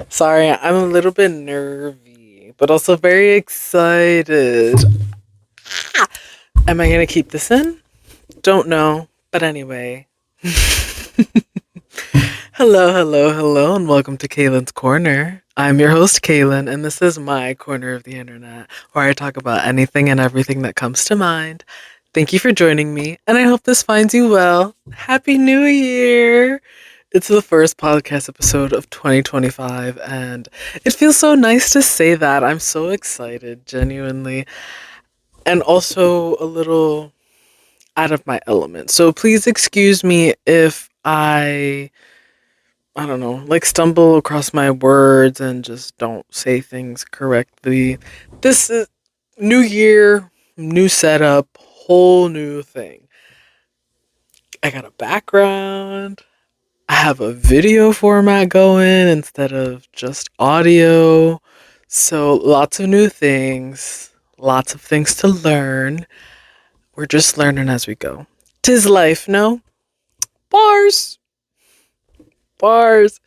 Sorry, I'm a little bit nervy, but also very excited. Am I gonna keep this in? Don't know. But anyway. Hello, and welcome to Kaylin's Corner. I'm your host, Kaylin, and this is my corner of the internet, where I talk about anything and everything that comes to mind. Thank you for joining me, and I hope this finds you well. Happy New Year! It's the first podcast episode of 2025, and it feels so nice to say that. I'm so excited, genuinely, and also a little out of my element. So please excuse me if I don't know, like stumble across my words and just don't say things correctly. This is new year, new setup, whole new thing. I got a background. I have a video format going instead of just audio. So lots of new things, lots of things to learn. We're just learning as we go. 'Tis life, no? Bars. Bars.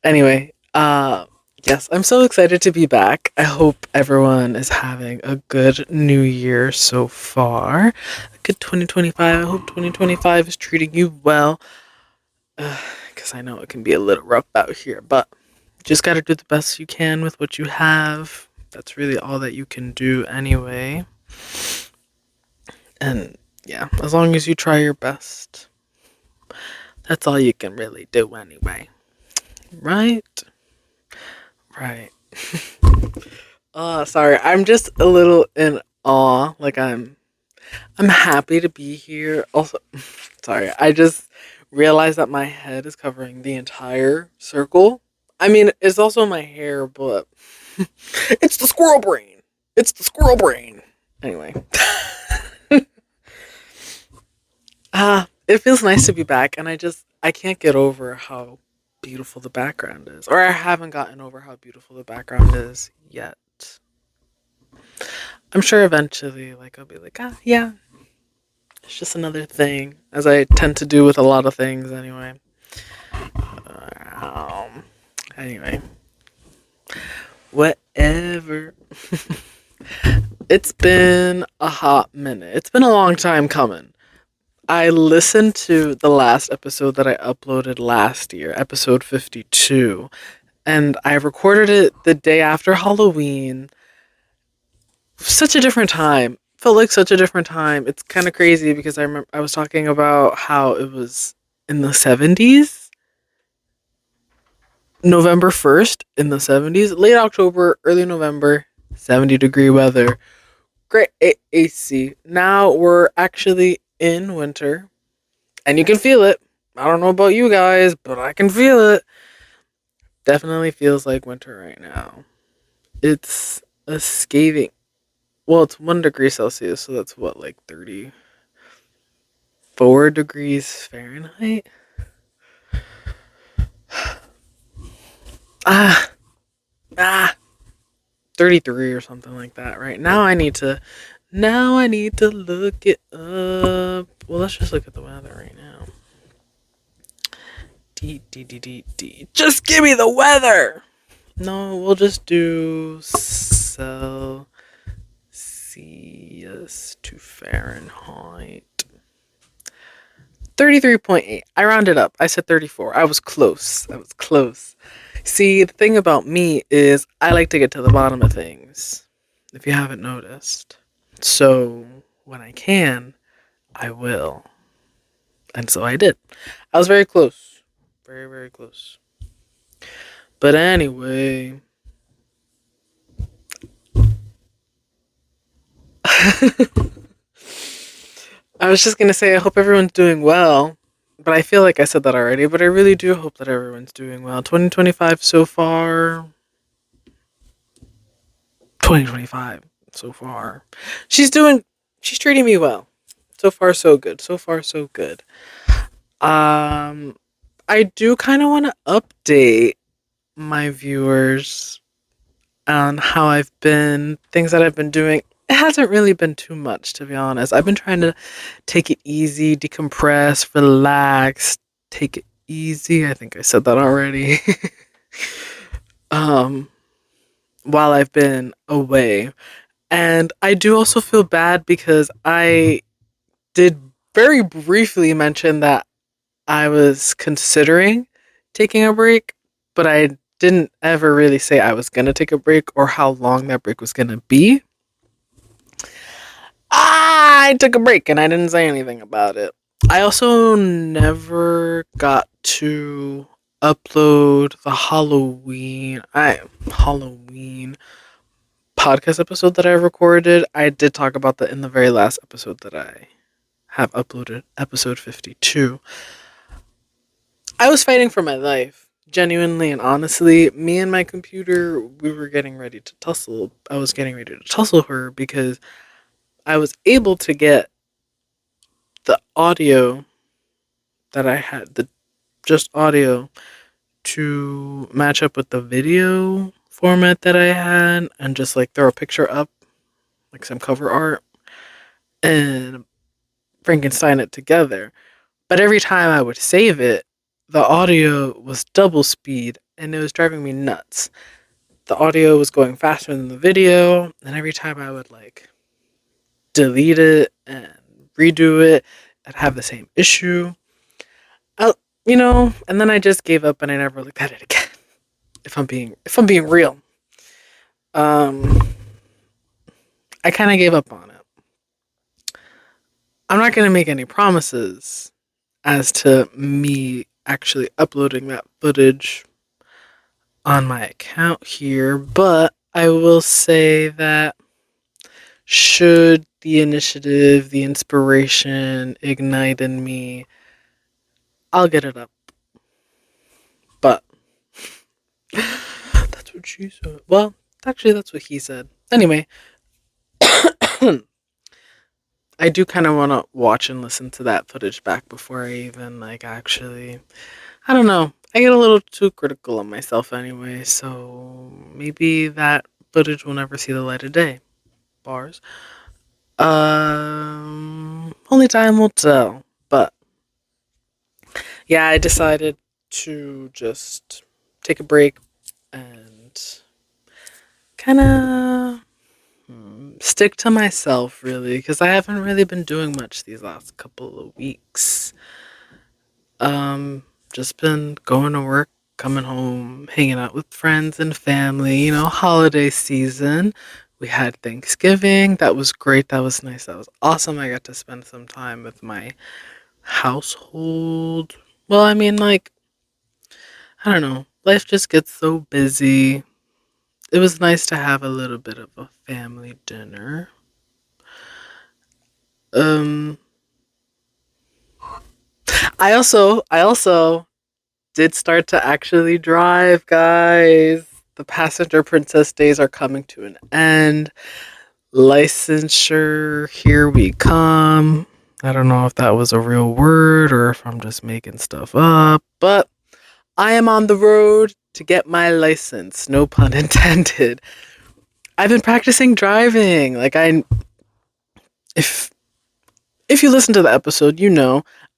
Anyway, yes, I'm so excited to be back. I hope everyone is having a good new year so far. A good 2025. I hope 2025 is treating you well. Because I know it can be a little rough out here, but you just got to do the best you can with what you have. That's really all that you can do anyway. And yeah, as long as you try your best, that's all you can really do anyway. Right? Right. Sorry. I'm just a little in awe. Like I'm happy to be here. Also, sorry. I just realized that my head is covering the entire circle. I mean, it's also my hair, but it's the squirrel brain. It's the squirrel brain. Anyway. It feels nice to be back, and I can't get over how beautiful the background is. Or I haven't gotten over how beautiful the background is yet. I'm sure eventually, like, I'll be like, yeah, it's just another thing, as I tend to do with a lot of things anyway. Um, anyway, whatever. It's been a hot minute. It's been a long time coming. I listened to the last episode that I uploaded last year, episode 52, and I recorded it the day after Halloween. Such a different time. Felt like such a different time. It's kind of crazy because I remember I was talking about how it was in the 70s, November 1st in the 70s, late October, early November, 70-degree weather. Great AC. Now we're actually in winter, and you can feel it. I don't know about you guys, but I can feel it. Definitely feels like winter right now. It's a scathing. Well, it's 1 degree Celsius, so that's what, like 34 degrees Fahrenheit? Ah, ah, 33 or something like that, right? Now I need to look it up. Well, let's just look at the weather right now. D. Just give me the weather! No, we'll just do Celsius to Fahrenheit. 33.8. I rounded up. I said 34. I was close. See, the thing about me is I like to get to the bottom of things, if you haven't noticed. So, when I can, I will. And so I did. I was very close. Very, very close. But anyway. I was just gonna say, I hope everyone's doing well. But I feel like I said that already. But I really do hope that everyone's doing well. 2025 so far. 2025 so far. She's treating me well. So far, so good. So far, so good. Um, I do kind of want to update my viewers on how I've been, things that I've been doing. It hasn't really been too much, to be honest. I've been trying to take it easy, decompress, relax, take it easy. I think I said that already. um, while I've been away. And I do also feel bad because I did very briefly mention that I was considering taking a break, but I didn't ever really say I was going to take a break or how long that break was going to be. I took a break and I didn't say anything about it. I also never got to upload the Halloween podcast episode that I recorded. I did talk about that in the very last episode that I have uploaded, episode 52. I was fighting for my life, genuinely and honestly. Me and my computer, we were getting ready to tussle. I was getting ready to tussle her because I was able to get the audio that I had, the just audio, to match up with the video format that I had and just like throw a picture up, like some cover art, and Frankenstein it together. But every time I would save it, the audio was double speed and it was driving me nuts. The audio was going faster than the video, and every time I would like delete it and redo it, I'd have the same issue. I, and then I just gave up and I never looked at it again. If I'm being real, um, I kind of gave up on it. I'm not gonna make any promises as to me actually uploading that footage on my account here, but I will say that should the initiative, the inspiration ignite in me, I'll get it up. But that's what she said. Well, actually, that's what he said. Anyway, I do kind of want to watch and listen to that footage back before I even like actually. I don't know. I get a little too critical of myself anyway, so maybe that footage will never see the light of day. Bars. Only time will tell. But yeah, I decided to just take a break and kind of stick to myself, really, because I haven't really been doing much these last couple of weeks. Just been going to work, coming home, hanging out with friends and family, holiday season. We had Thanksgiving. That was great. That was nice. That was awesome. I got to spend some time with my household. Well, I mean, like, I don't know. Life just gets so busy. It was nice to have a little bit of a family dinner. Um, I also did start to actually drive, guys. The passenger princess days are coming to an end. Licensure, here we come. I don't know if that was a real word or if I'm just making stuff up, but I am on the road to get my license. No pun intended. I've been practicing driving. If if you listen to the episode,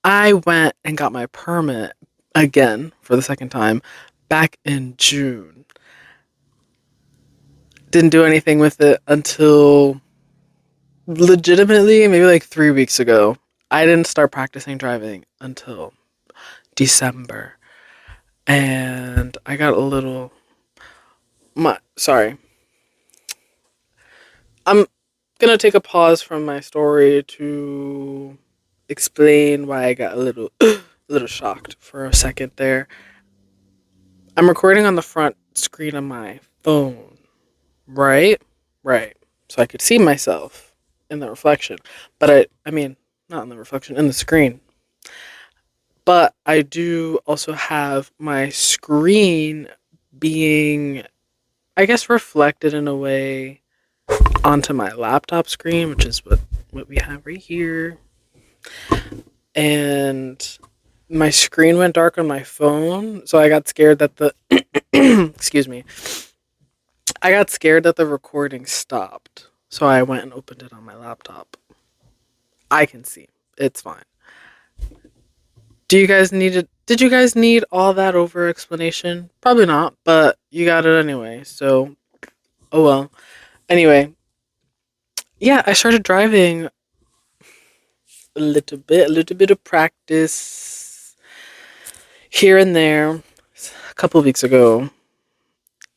I went and got my permit again for the second time back in June. Didn't do anything with it until legitimately maybe like 3 weeks ago. I didn't start practicing driving until December. And I got a little sorry. I'm gonna take a pause from my story to explain why I got a little shocked for a second there. I'm recording on the front screen of my phone, right? Right. So I could see myself in the reflection. But I mean, not in the reflection, in the screen. But I do also have my screen being, I guess, reflected in a way onto my laptop screen, which is what we have right here. And my screen went dark on my phone, so I got scared that excuse me. I got scared that the recording stopped. So I went and opened it on my laptop. I can see. It's fine. Do you guys need it? Did you guys need all that over explanation? Probably not, but you got it anyway. So, oh well. Anyway, yeah, I started driving a little bit of practice here and there a couple of weeks ago.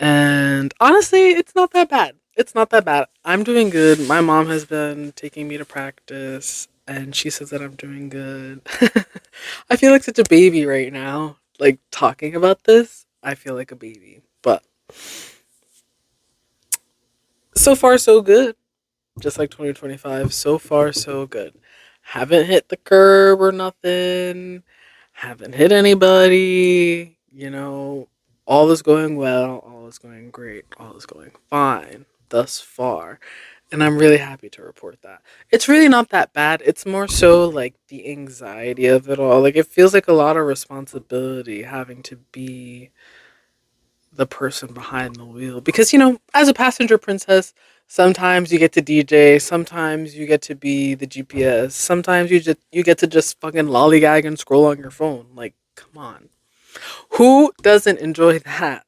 And honestly, it's not that bad. It's not that bad. I'm doing good. My mom has been taking me to practice, and she says that I'm doing good. I feel like such a baby right now. Like, talking about this, I feel like a baby. But so far, so good. Just like 2025, so far, so good. Haven't hit the curb or nothing. Haven't hit anybody. All is going well. All is going great. All is going fine thus far. And I'm really happy to report that. It's really not that bad. It's more so like the anxiety of it all. Like, it feels like a lot of responsibility having to be the person behind the wheel. Because, as a passenger princess, sometimes you get to DJ, sometimes you get to be the GPS, sometimes you get to just fucking lollygag and scroll on your phone. Like, come on. Who doesn't enjoy that?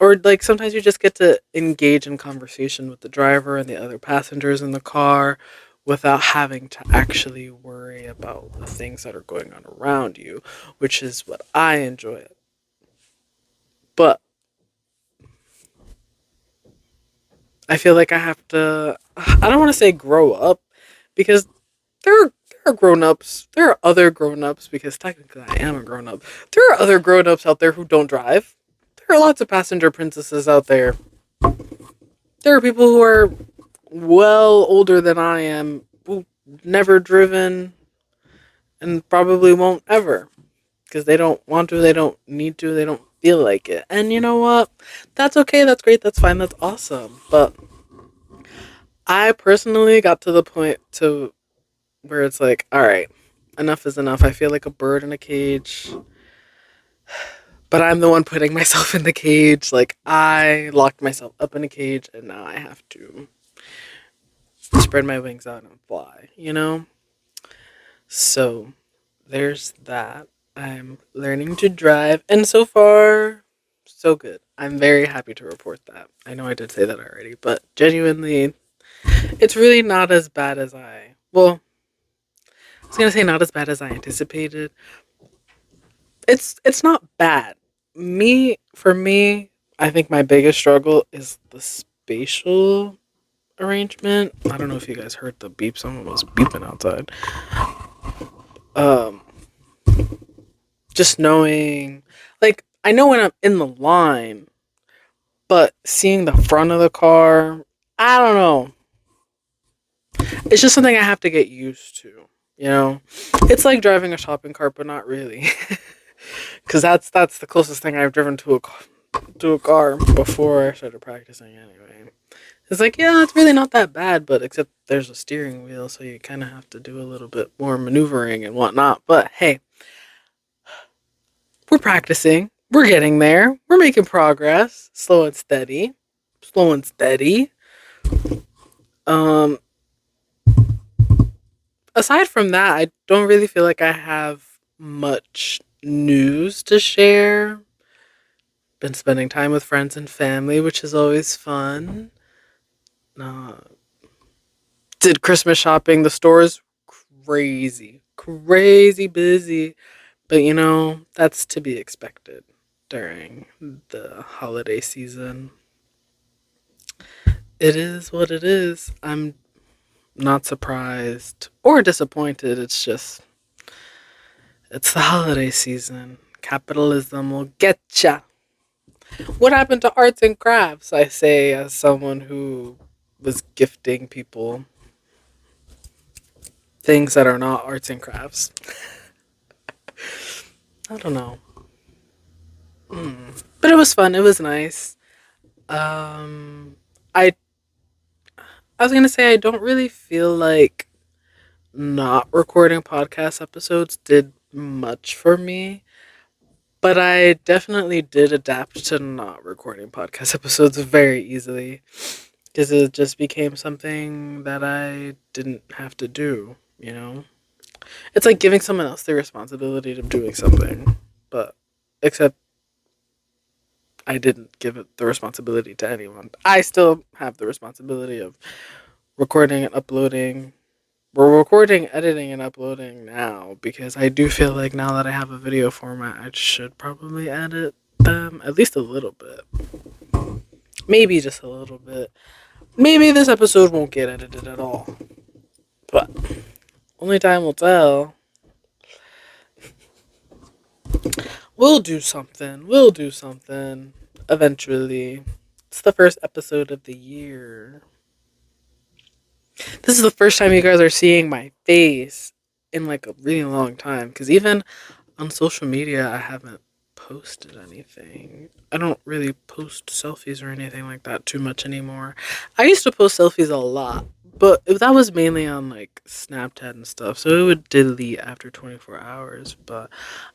Or like sometimes you just get to engage in conversation with the driver and the other passengers in the car without having to actually worry about the things that are going on around you, which is what I enjoy. But I feel like I have to, I don't want to say grow up, because there are grown-ups. There are other grown-ups, because technically I am a grown-up. There are other grown-ups out there who don't drive. There are lots of passenger princesses out there. There are people who are well older than I am, who never driven and probably won't ever, because they don't want to, they don't need to, they don't feel like it. And you know what? That's okay, that's great, that's fine, that's awesome. But I personally got to the point to where it's like, all right, enough is enough. I feel like a bird in a cage, but I'm the one putting myself in the cage. Like, I locked myself up in a cage, and now I have to spread my wings out and fly. So, there's that. I'm learning to drive, and so far, so good. I'm very happy to report that. I know I did say that already, but genuinely, it's really not as bad as I was gonna say not as bad as I anticipated. It's not bad. For me, I think my biggest struggle is the spatial arrangement. I don't know if you guys heard the beep. Someone was beeping outside. Um, just knowing, like, I know when I'm in the line, but seeing the front of the car, I don't know. It's just something I have to get used to. It's like driving a shopping cart, but not really, because that's the closest thing I've driven to a car before I started practicing. Anyway, it's like, yeah, it's really not that bad, but except there's a steering wheel, so you kind of have to do a little bit more maneuvering and whatnot. But hey, we're practicing. We're getting there. We're making progress, slow and steady, slow and steady. Um, Aside from that, I don't really feel like I have much news to share. Been spending time with friends and family, which is always fun. Uh, did Christmas shopping. The store's crazy, crazy busy. But that's to be expected during the holiday season. It is what it is. I'm not surprised or disappointed. It's the holiday season. Capitalism will get ya. What happened to arts and crafts? I say, as someone who was gifting people things that are not arts and crafts. I don't know. But it was fun. It was nice. Um, I I was gonna say I don't really feel like not recording podcast episodes did much for me, but I definitely did adapt to not recording podcast episodes very easily. because it just became something that I didn't have to do, you know? It's like giving someone else the responsibility of doing something, but except I didn't give it the responsibility to anyone. I still have the responsibility of recording and uploading. We're recording, editing, and uploading now because I do feel like now that I have a video format, I should probably edit them at least a little bit. Maybe just a little bit. Maybe this episode won't get edited at all. But only time will tell. We'll do something. We'll do something. Eventually. It's the first episode of the year. This is the first time you guys are seeing my face in like a really long time. Because even on social media, I haven't posted anything. I don't really post selfies or anything like that too much anymore. I used to post selfies a lot, but that was mainly on like Snapchat and stuff, so it would delete after 24 hours. But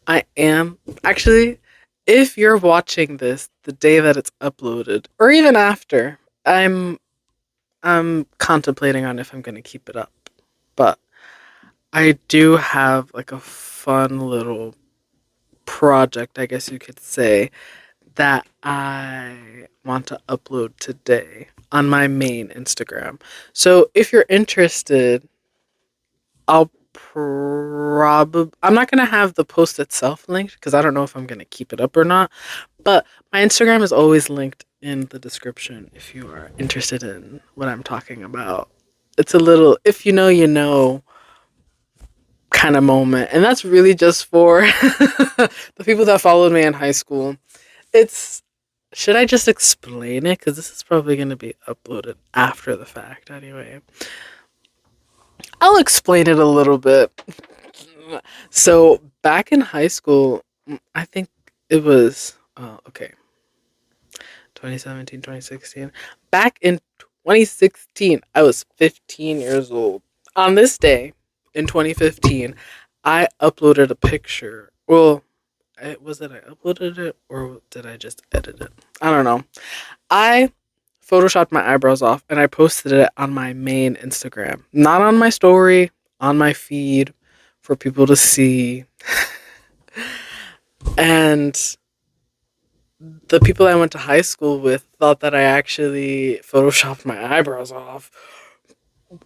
I am actually, if you're watching this the day that it's uploaded, or even after, I'm contemplating on if I'm gonna keep it up. But I do have like a fun little project, I guess you could say, that I want to upload today on my main Instagram. So if you're interested, I'm not going to have the post itself linked because I don't know if I'm going to keep it up or not, but my Instagram is always linked in the description if you are interested in what I'm talking about. It's a little, if you know, you know, kind of moment. And that's really just for the people that followed me in high school. It's Should I just explain it? Because this is probably going to be uploaded after the fact anyway. I'll explain it a little bit. So, back in high school, I think it was, okay, 2017, 2016. Back in 2016, I was 15 years old. On this day in 2015, I uploaded a picture. Well, was it I uploaded it or did I just edit it? I don't know. I photoshopped my eyebrows off and I posted it on my main Instagram. Not on my story, on my feed for people to see. And the people I went to high school with thought that I actually photoshopped my eyebrows off.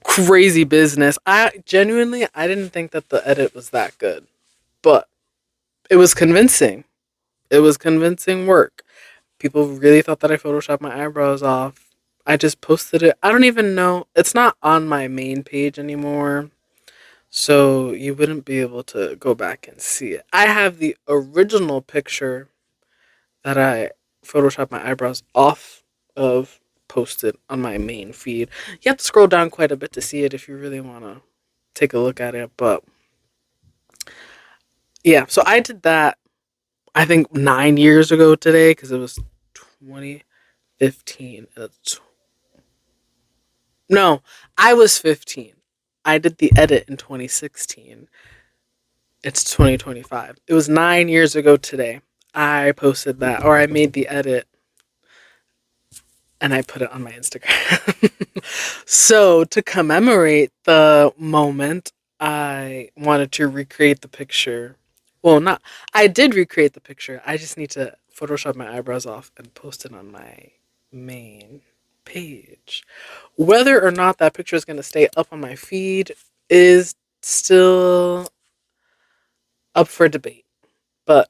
Crazy business. I didn't think that the edit was that good, but it was convincing. It was convincing work. People really thought that I photoshopped my eyebrows off. I just posted it. I don't even know. It's not on my main page anymore. So you wouldn't be able to go back and see it. I have the original picture that I photoshopped my eyebrows off of posted on my main feed. You have to scroll down quite a bit to see it if you really want to take a look at it. But yeah, so I did that, I think 9 years ago today because it was 2015. No, I was 15. I did the edit in 2016. It's 2025. It was 9 years ago today. I posted that, or I made the edit and I put it on my Instagram. So, to commemorate the moment, I wanted to recreate the picture. Well, not, I did recreate the picture. I just need to Photoshop my eyebrows off and post it on my main page. Whether or not that picture is going to stay up on my feed is still up for debate. But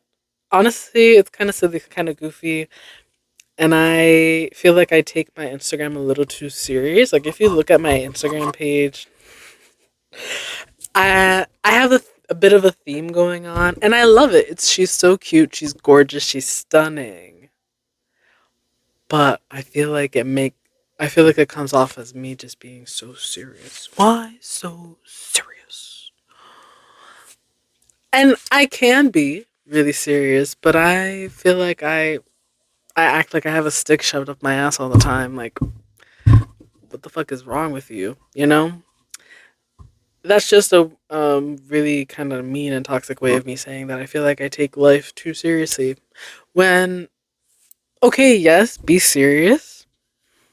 honestly, it's kind of silly, kind of goofy. And I feel like I take my Instagram a little too serious. Like, if you look at my Instagram page, I have a bit of a theme going on, and I love it. She's so cute, she's gorgeous, she's stunning. But I feel like it comes off as me just being so serious. Why so serious? And I can be really serious, but I feel like I act like I have a stick shoved up my ass all the time. Like, what the fuck is wrong with you? You know? That's just a really kind of mean and toxic way of me saying that I feel like I take life too seriously. When, okay, yes, be serious,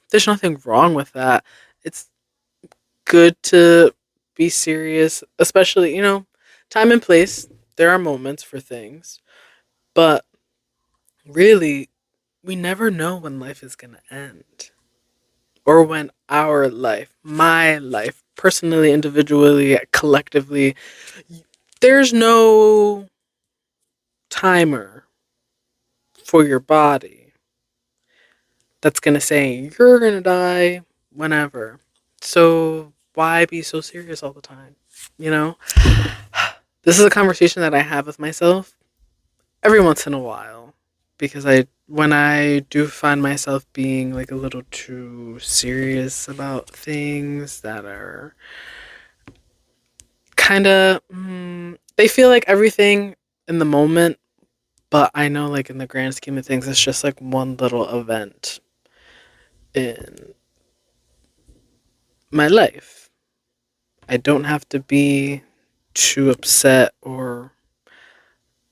There's nothing wrong with that. It's good to be serious, especially, time and place. There are moments for things, but really, we never know when life is going to end or when our life, my life, personally, individually, collectively, there's no timer for your body that's going to say you're going to die whenever. So why be so serious all the time? You know? This is a conversation that I have with myself every once in a while because when I do find myself being like a little too serious about things that are kind of they feel like everything in the moment, but I know like in the grand scheme of things it's just like one little event in my life. I don't have to be too upset or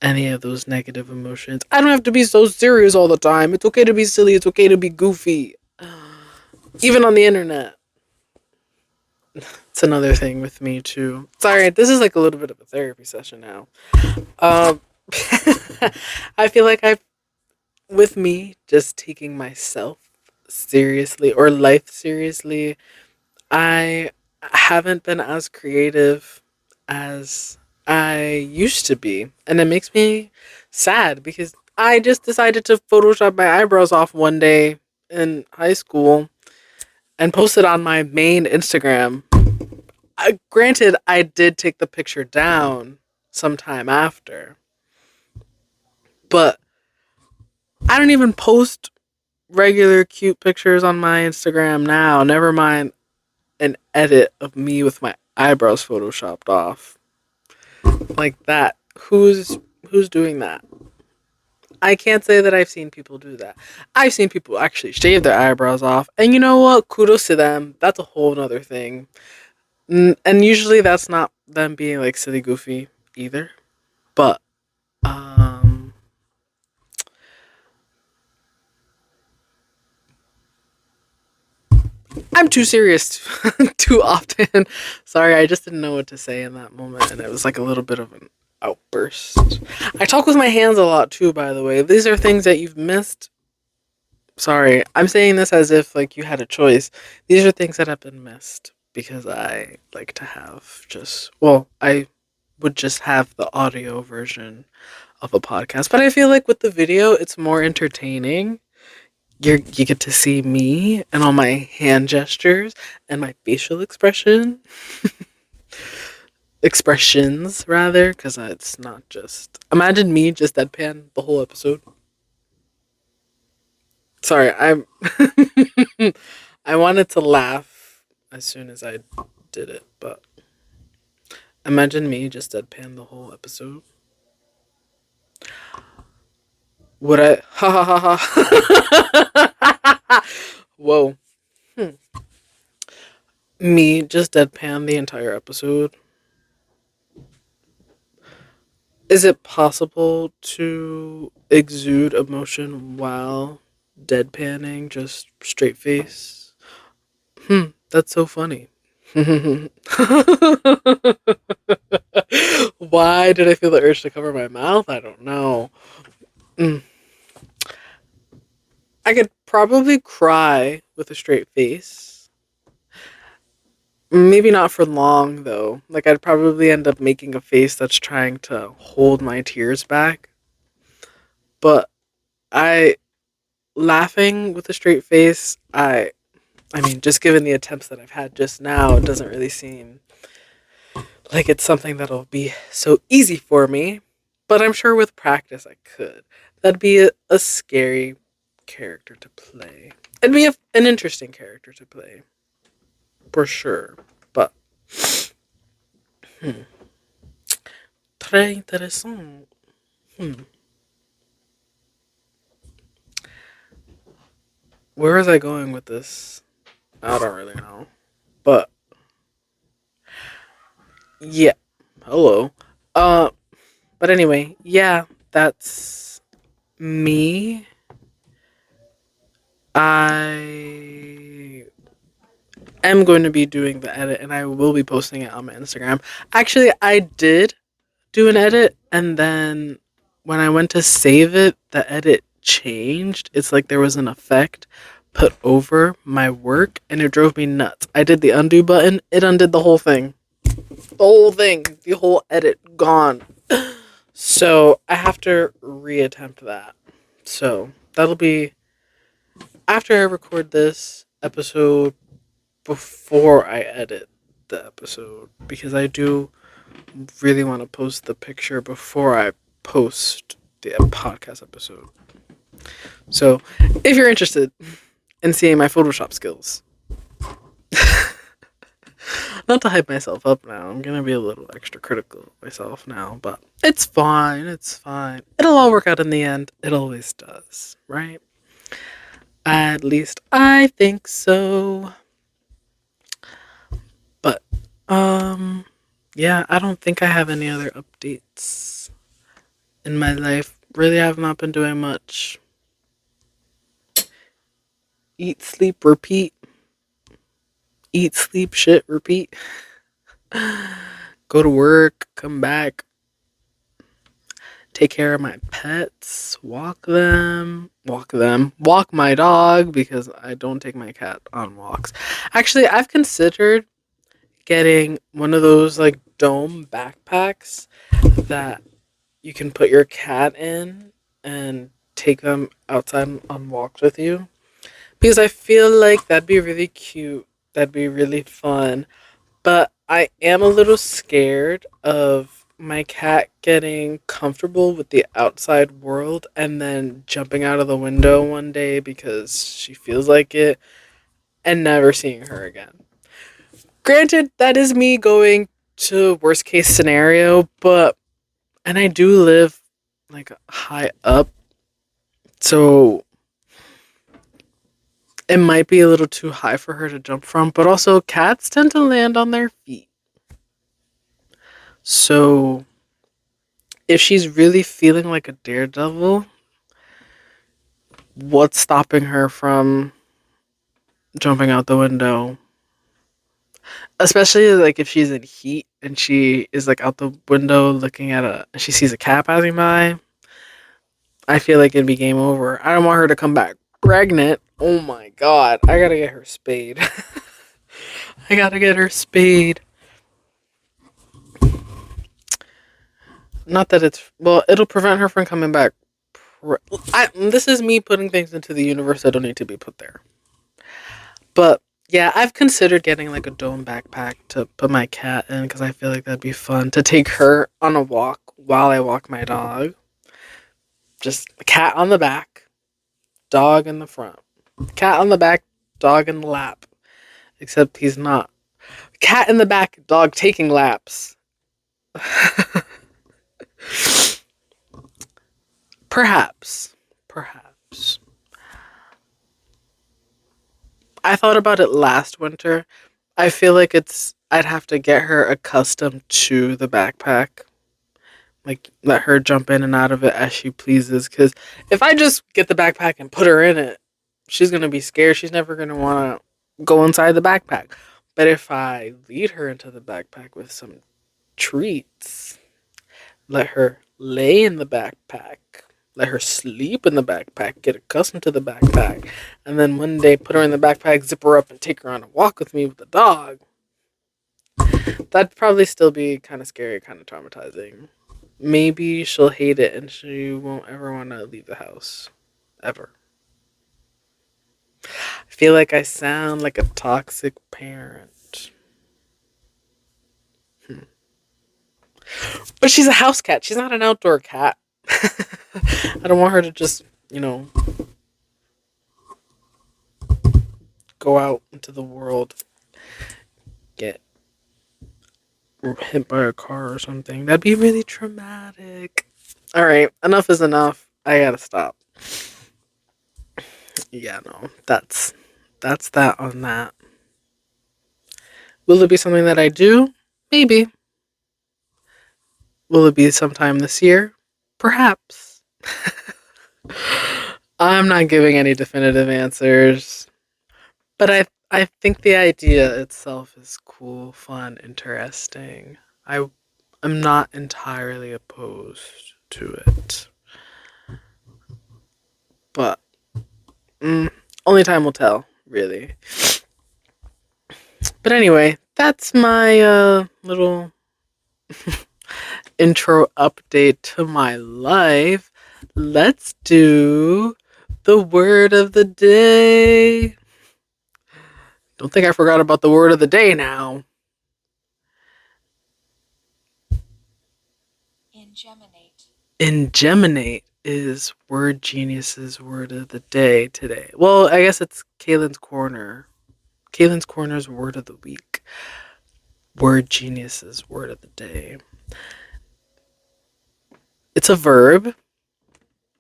any of those negative emotions. I don't have to be so serious all the time. It's okay to be silly. It's okay to be goofy. Even on the internet. It's another thing with me too. Sorry, this is like a little bit of a therapy session now. Um, I feel like with me, just taking myself seriously or life seriously, I haven't been as creative as I used to be. And it makes me sad because I just decided to Photoshop my eyebrows off one day in high school and post it on my main Instagram. Granted, I did take the picture down sometime after, but I don't even post regular cute pictures on my Instagram now. Never mind an edit of me with my eyebrows photoshopped off like that. Who's doing that? I can't say that I've seen people do that. I've seen people actually shave their eyebrows off, and you know what? Kudos to them. That's a whole other thing. And usually that's not them being like silly goofy either. But um, I'm too serious too often. Sorry, I just didn't know what to say in that moment, and it was like a little bit of an outburst. I talk with my hands a lot too, by the way. These are things that you've missed. Sorry, I'm saying this as if like you had a choice. These are things that have been missed because I like to have I would just have the audio version of a podcast, but I feel like with the video, it's more entertaining. You get to see me and all my hand gestures and my facial expressions rather, because it's not just imagine me just deadpan the whole episode. Sorry, I'm I wanted to laugh as soon as I did it, but imagine me just deadpan the whole episode. Would I? Ha ha ha ha! Whoa. Hmm. Me just deadpan the entire episode. Is it possible to exude emotion while deadpanning, just straight face? That's so funny. Why did I feel the urge to cover my mouth? I don't know. Mm. I could probably cry with a straight face. Maybe not for long, though. Like, I'd probably end up making a face that's trying to hold my tears back. But I laughing with a straight face, I mean, just given the attempts that I've had just now, it doesn't really seem like it's something that'll be so easy for me. But I'm sure with practice I could. That'd be a scary character to play. It'd be an interesting character to play. For sure. But, hmm. Très intéressant. Hmm. Where was I going with this? I don't really know. But, yeah. Hello. Uh, but anyway, yeah, that's me I am going to be doing the edit and I will be posting it on my Instagram. Actually, I did do an edit and then when I went to save it, the edit changed. It's like there was an effect put over my work and it drove me nuts. I did the undo button, it undid the whole thing. The whole thing, the whole edit gone. So I have to reattempt that. So that'll be after I record this episode before I edit the episode because I do really want to post the picture before I post the podcast episode. So if you're interested in seeing my Photoshop skills, not to hype myself up now, I'm going to be a little extra critical of myself now, but it's fine. It's fine. It'll all work out in the end. It always does, right? At least I think so. But, yeah, I don't think I have any other updates in my life. Really have not been doing much. Eat, sleep, repeat. Eat, sleep, shit, repeat. Go to work, come back. Take care of my pets, walk my dog because I don't take my cat on walks. Actually, I've considered getting one of those like dome backpacks that you can put your cat in and take them outside on walks with you because I feel like that'd be really cute. That'd be really fun. But I am a little scared of my cat getting comfortable with the outside world and then jumping out of the window one day because she feels like it and never seeing her again. Granted, that is me going to worst case scenario, but and I do live like high up, so it might be a little too high for her to jump from, but also cats tend to land on their feet. So if she's really feeling like a daredevil, what's stopping her from jumping out the window? Especially like if she's in heat and she is like out the window looking at she sees a cat passing by. I feel like it'd be game over. I don't want her to come back pregnant. Oh my god, I gotta get her spayed. I gotta get her spayed. Not that it'll prevent her from coming back. This is me putting things into the universe that don't need to be put there. But yeah, I've considered getting like a dome backpack to put my cat in because I feel like that'd be fun to take her on a walk while I walk my dog. Just a cat on the back, dog in the front. Cat on the back, dog in the lap. Except he's not. Cat in the back, dog taking laps. Perhaps. I thought about it last winter. I feel like I'd have to get her accustomed to the backpack. Like, let her jump in and out of it as she pleases. Because if I just get the backpack and put her in it, she's going to be scared. She's never going to want to go inside the backpack. But if I lead her into the backpack with some treats, let her lay in the backpack, let her sleep in the backpack, get accustomed to the backpack, and then one day put her in the backpack, zip her up, and take her on a walk with me with the dog. That'd probably still be kind of scary, kind of traumatizing. Maybe she'll hate it and she won't ever want to leave the house. Ever. I feel like I sound like a toxic parent. But she's a house cat. She's not an outdoor cat. I don't want her to just, go out into the world, get hit by a car or something. That'd be really traumatic. Alright, enough is enough. I gotta stop. Yeah, no, that's that on that. Will it be something that I do? Maybe. Will it be sometime this year? Perhaps. I'm not giving any definitive answers, but I think the idea itself is cool, fun, interesting. I am not entirely opposed to it, but mm, only time will tell, really. But anyway, that's my little intro update to my life. Let's do the word of the day. Don't think I forgot about the word of the day now. Ingeminate. Ingeminate is Word Genius's word of the day today. Well, I guess it's Kaylin's Corner. Kaylin's Corner's word of the week. Word Genius's word of the day. It's a verb.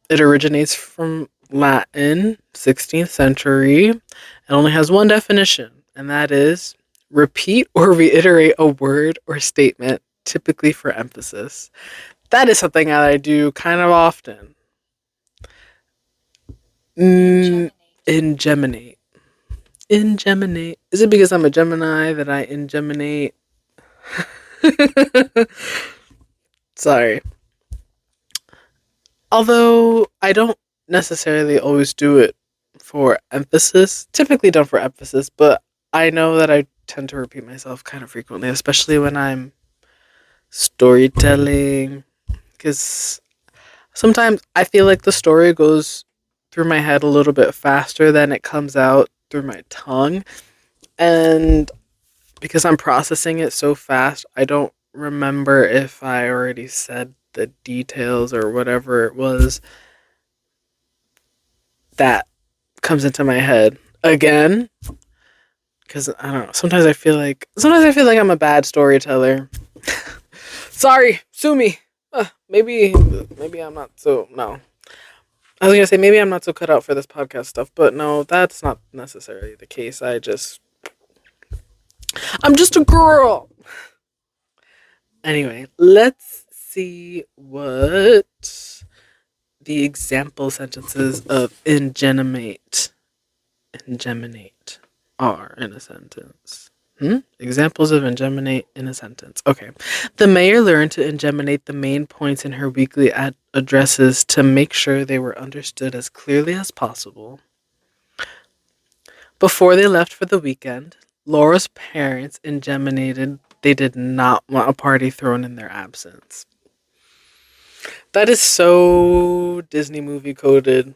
It originates from Latin, 16th century. It only has one definition, and that is repeat or reiterate a word or statement, typically for emphasis. That is something that I do kind of often. Ingeminate. Ingeminate. Is it because I'm a Gemini that I ingeminate? Sorry. Although I don't necessarily always do it for emphasis, typically done for emphasis, but I know that I tend to repeat myself kind of frequently, especially when I'm storytelling, because sometimes I feel like the story goes through my head a little bit faster than it comes out through my tongue. And because I'm processing it so fast, I don't remember if I already said the details or whatever it was that comes into my head again. Because I don't know. Sometimes I feel like I'm a bad storyteller. Sorry, sue me. Maybe I'm not so no. I was gonna say maybe I'm not so cut out for this podcast stuff, but no, that's not necessarily the case. I'm just a girl. Anyway, let's see what the example sentences of ingeminate are in a sentence. Examples of ingeminate in a sentence. Okay. The mayor learned to ingeminate the main points in her weekly addresses to make sure they were understood as clearly as possible. Before they left for the weekend, Laura's parents ingeminated they did not want a party thrown in their absence. That is so Disney movie coded.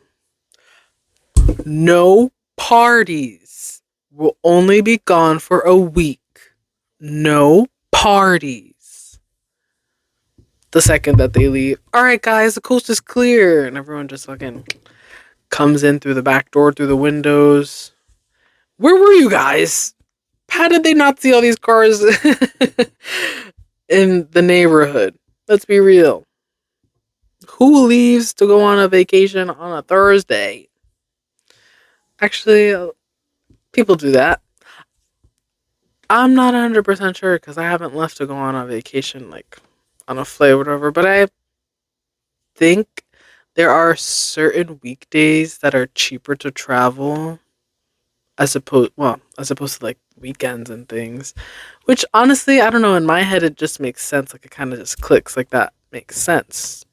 No parties. Will only be gone for a week. No parties. The second that they leave, all right, guys, the coast is clear, and everyone just fucking comes in through the back door, through the windows. Where were you guys? How did they not see all these cars in the neighborhood? Let's be real. Who leaves to go on a vacation on a Thursday? Actually, people do that. I'm not 100% sure because I haven't left to go on a vacation, like on a flight or whatever, but I think there are certain weekdays that are cheaper to travel as opposed to like weekends and things, which honestly, I don't know, in my head it just makes sense. Like it kind of just clicks, like that makes sense.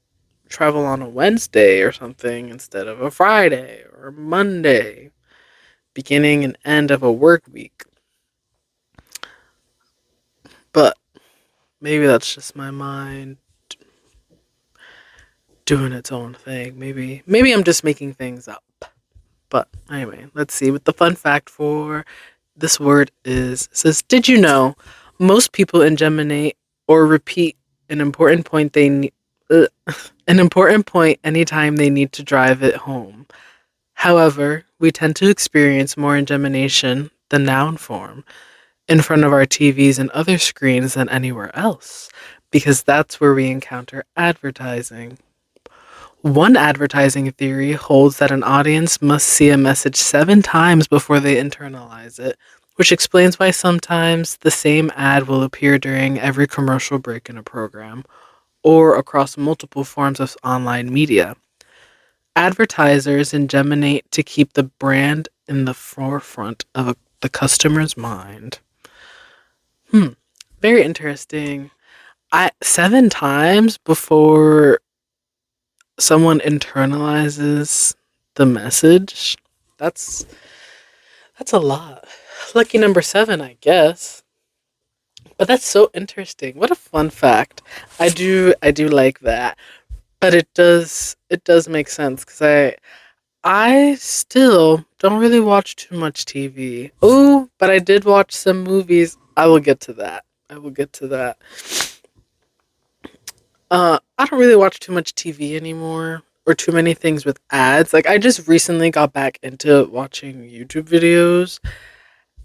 Travel on a Wednesday or something instead of a Friday or a Monday, beginning and end of a work week. But maybe that's just my mind doing its own thing. Maybe I'm just making things up. But anyway, let's see what the fun fact for this word is. It says, did you know most people ingeminate or repeat an important point anytime they need to drive it home. However, we tend to experience more ingemination, the noun form, in front of our TVs and other screens than anywhere else, because that's where we encounter advertising. One advertising theory holds that an audience must see a message 7 times before they internalize it, which explains why sometimes the same ad will appear during every commercial break in a program, or across multiple forms of online media. Advertisers ingeminate to keep the brand in the forefront of the customer's mind. Hmm. Very interesting. I 7 times before someone internalizes the message. That's that's a lot. Lucky number 7, I guess. But that's so interesting. What a fun fact. I do like that. But it does make sense cuz I still don't really watch too much TV. Oh, but I did watch some movies. I will get to that. I will get to that. I don't really watch too much TV anymore or too many things with ads. Like I just recently got back into watching YouTube videos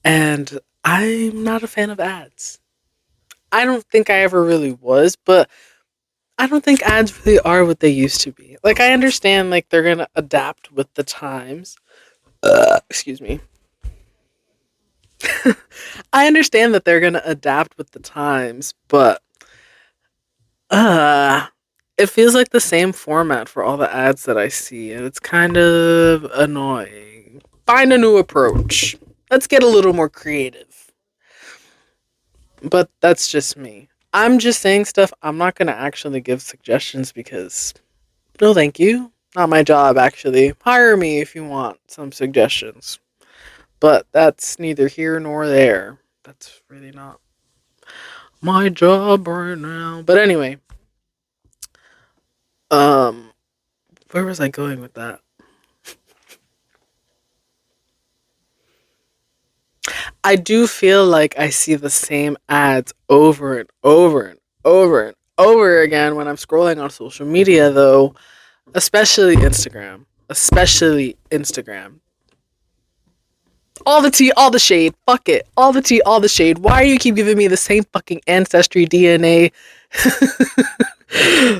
and I'm not a fan of ads. I don't think I ever really was, but I don't think ads really are what they used to be. Like I understand like they're going to adapt with the times. Excuse me. I understand that they're going to adapt with the times, but uh it feels like the same format for all the ads that I see, and it's kind of annoying. Find a new approach. Let's get a little more creative. But that's just me. I'm just saying stuff. I'm not going to actually give suggestions because, no, thank you. Not my job, actually. Hire me if you want some suggestions. But that's neither here nor there. That's really not my job right now. But anyway, um, where was I going with that? I do feel like I see the same ads over and over and over and over again when I'm scrolling on social media, though, especially Instagram. Especially Instagram. All the tea, all the shade. Fuck it. All the tea, all the shade. Why do you keep giving me the same fucking ancestry DNA?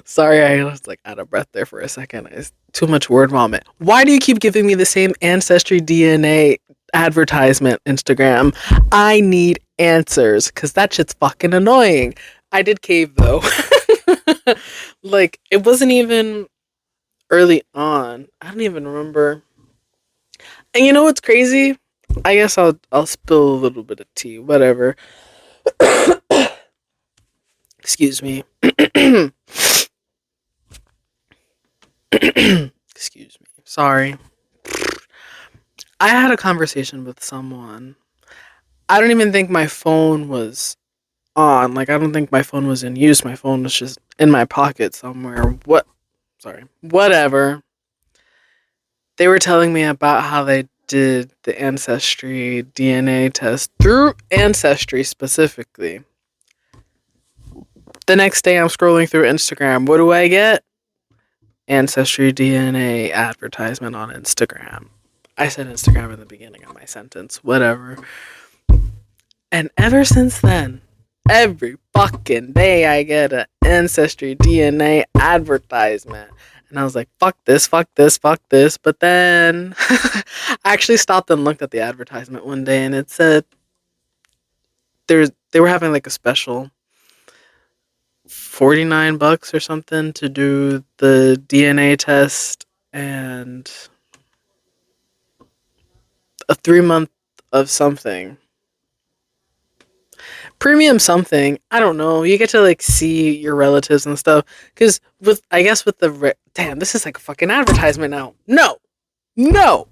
Sorry, I was like out of breath there for a second. It's too much word vomit. Why do you keep giving me the same ancestry DNA advertisement, Instagram? I need answers because that shit's fucking annoying. I did cave though. Like, it wasn't even early on. I don't even remember. And you know what's crazy? I guess I'll spill a little bit of tea, whatever. Excuse me. Excuse me. Sorry. I had a conversation with someone. I don't even think my phone was on. Like, I don't think my phone was in use. My phone was just in my pocket somewhere. What? Sorry. Whatever. They were telling me about how they did the Ancestry DNA test through Ancestry specifically. The next day, I'm scrolling through Instagram. What do I get? Ancestry DNA advertisement on Instagram. I said Instagram in the beginning of my sentence. Whatever. And ever since then, every fucking day I get an Ancestry DNA advertisement. And I was like, fuck this, fuck this, fuck this. But then I actually stopped and looked at the advertisement one day and it said they were having like a special $49 or something to do the DNA test and a 3 month of something. Premium something. I don't know. You get to like see your relatives and stuff. Because with, I guess with the, damn, this is like a fucking advertisement now. No. No.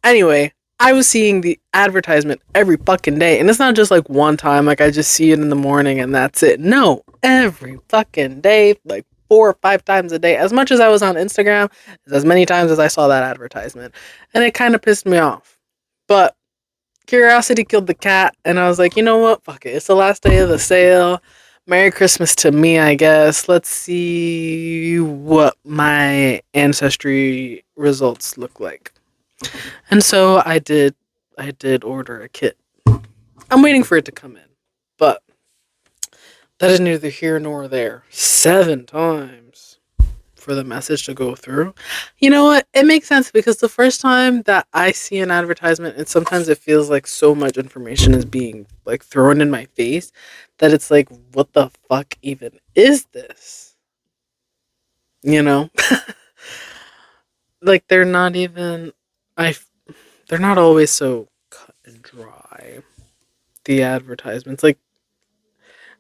Anyway, I was seeing the advertisement every fucking day. And it's not just like one time, like I just see it in the morning and that's it. No. Every fucking day, like 4 or 5 times a day. As much as I was on Instagram, as many times as I saw that advertisement. And it kind of pissed me off. But curiosity killed the cat, and I was like, you know what? Fuck it. It's the last day of the sale. Merry Christmas to me, I guess. Let's see what my ancestry results look like. And so I did order a kit. I'm waiting for it to come in. But that is neither here nor there. 7 times for the message to go through. You know what? It makes sense because the first time that I see an advertisement, and sometimes it feels like so much information is being like thrown in my face that it's like, what the fuck even is this? You know? like they're not even I they're not always so cut and dry. The advertisements, like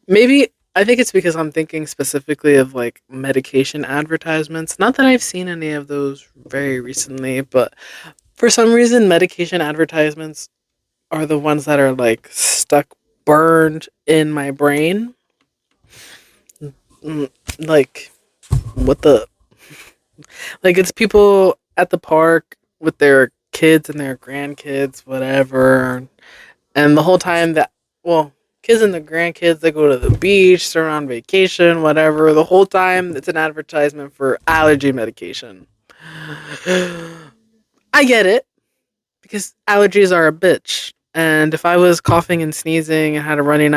maybe I think it's because I'm thinking specifically of like medication advertisements. Not that I've seen any of those very recently, but for some reason medication advertisements are the ones that are like stuck burned in my brain. Mm, like what the like it's people at the park with their kids and their grandkids, whatever. And the whole time that, well, kids and the grandkids, they go to the beach, they're on vacation, whatever. The whole time it's an advertisement for allergy medication. I get it because allergies are a bitch. And if I was coughing and sneezing and had a runny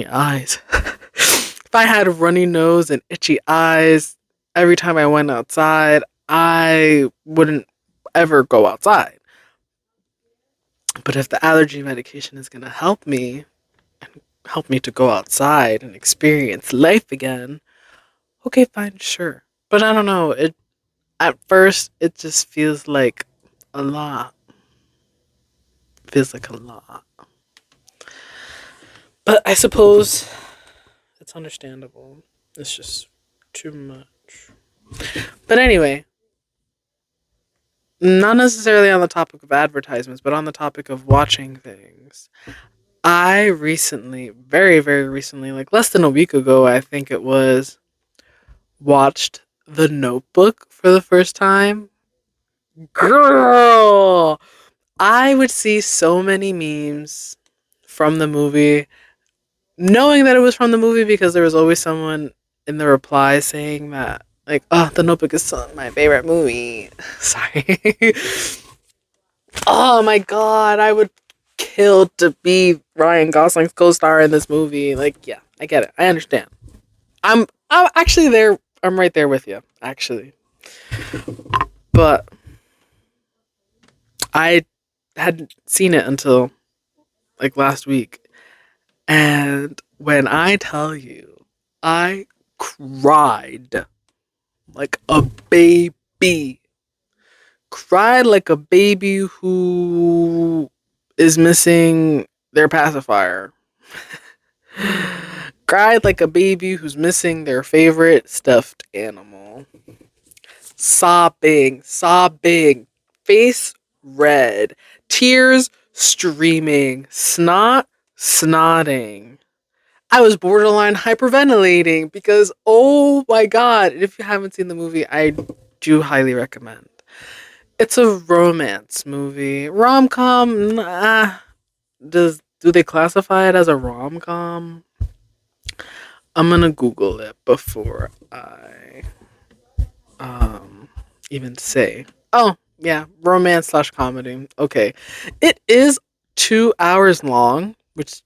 eyes, if I had a runny nose and itchy eyes every time I went outside, I wouldn't ever go outside. But if the allergy medication is going to help me to go outside and experience life again, okay, fine, sure. But I don't know. It at first it just feels like a lot. Feels like a lot. But I suppose it's understandable. It's just too much. But anyway, not necessarily on the topic of advertisements, but on the topic of watching things. I recently, very, very recently, like less than a week ago, I think it was, watched The Notebook for the first time. Girl! I would see so many memes from the movie, knowing that it was from the movie because there was always someone in the reply saying that, like, oh, The Notebook is my favorite movie. Sorry. Oh my god, I would kill to be Ryan Gosling's co-star in this movie. Like, yeah, I get it. I understand. I'm actually there. I'm right there with you, actually. But I hadn't seen it until like last week. And when I tell you, I cried like a baby. Cried like a baby who is missing their pacifier. Cried like a baby who's missing their favorite stuffed animal. Sobbing, sobbing, face red, tears streaming, snot snotting. I was borderline hyperventilating because, oh my god, if you haven't seen the movie, I do highly recommend. It's a romance movie. Rom com, nah. Do they classify it as a rom com? I'm gonna Google it before I um even say. Oh yeah, romance slash comedy. Okay, it is 2 hours long, which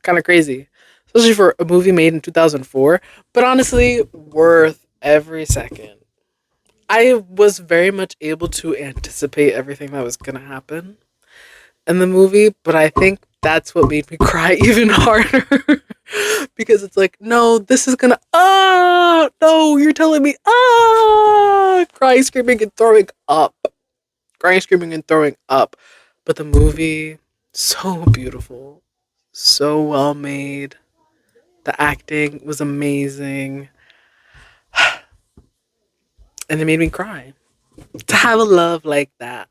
kind of crazy, especially for a movie made in 2004. But honestly, worth every second. I was very much able to anticipate everything that was gonna happen in the movie, but I think that's what made me cry even harder. Because it's like, no, this is gonna, no, you're telling me, crying, screaming, and throwing up. Crying, screaming, and throwing up. But the movie, so beautiful, so well made. The acting was amazing. And it made me cry. To have a love like that.